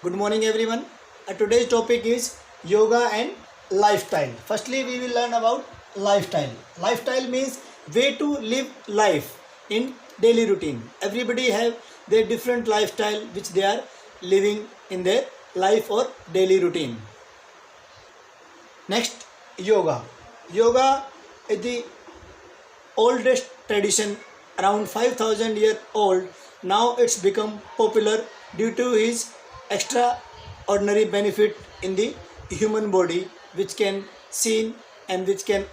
Good morning everyone. Today's topic is yoga and lifestyle. Firstly, we will learn about lifestyle. Lifestyle means way to live life in daily routine. Everybody have their different lifestyle which they are living in their life or daily routine. Next, yoga. Yoga is the oldest tradition, around 5000 year old. Now it's become popular due to his extraordinary benefit in the human body, which can seen and which can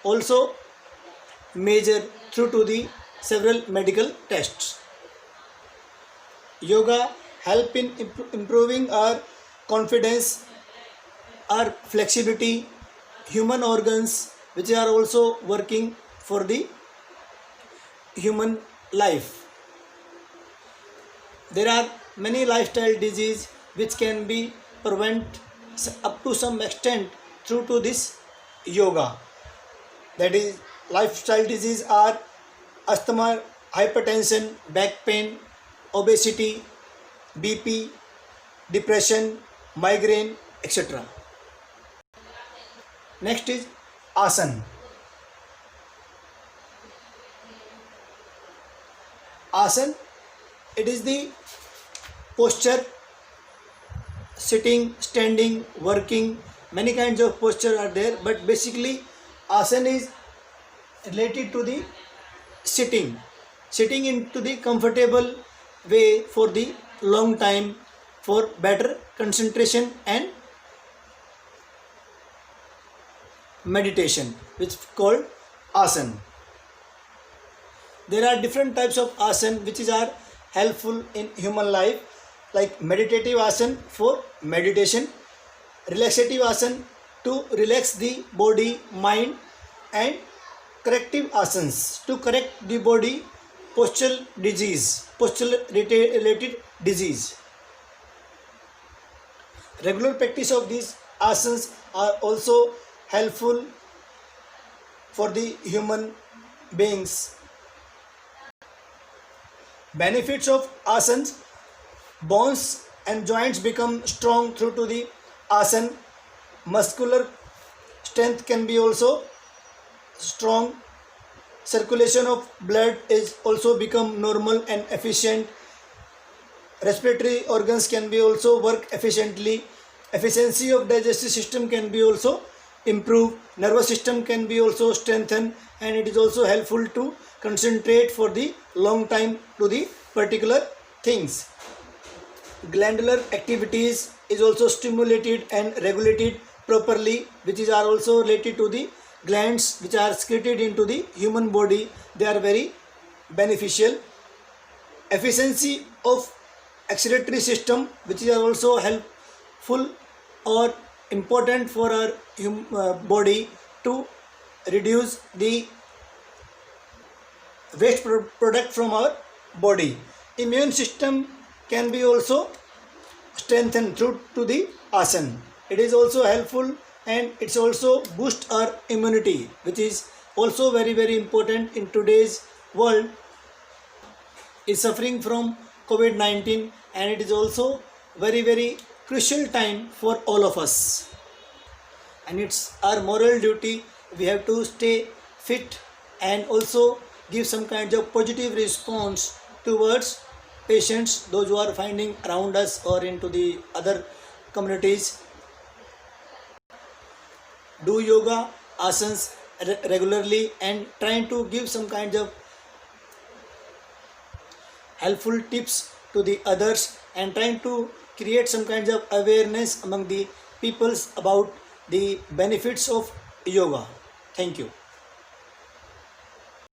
also measure through to the several medical tests. Yoga help in improving our confidence, our flexibility, human organs which are also working for the human life. There are many lifestyle disease which can be prevent up to some extent through to this yoga. That is, lifestyle disease are asthma, hypertension, back pain, obesity, BP, depression, migraine, etc. Next is asana. Asana, it is the posture, sitting, standing, working, many kinds of posture are there, but basically asana is related to the sitting into the comfortable way for the long time, for better concentration and meditation, which is called asana. There are different types of asana which are helpful in human life, like meditative asana for meditation, relaxative asana to relax the body, mind, and corrective asanas to correct the body postural related disease. Regular practice of these asanas are also helpful for the human beings. Benefits of asanas: bones and joints become strong through to the asana. Muscular strength can be also strong. Circulation of blood is also become normal and efficient. Respiratory organs can be also work efficiently. Efficiency of digestive system can be also improved. Nervous system can be also strengthened, and it is also helpful to concentrate for the long time to the particular things. Glandular activities is also stimulated and regulated properly, which are also related to the glands which are secreted into the human body. They are very beneficial. Efficiency of excretory system, which are also helpful or important for our body to reduce the waste product from our body. Immune system can be also strengthened through to the asana. It is also helpful, and it's also boost our immunity, which is also very important in today's world is suffering from COVID-19, and it is also very crucial time for all of us, and it's our moral duty. We have to stay fit and also give some kind of positive response towards patients, those who are finding around us or into the other communities. Do yoga asanas regularly and trying to give some kind of helpful tips to the others, and trying to create some kinds of awareness among the peoples about the benefits of yoga. Thank you.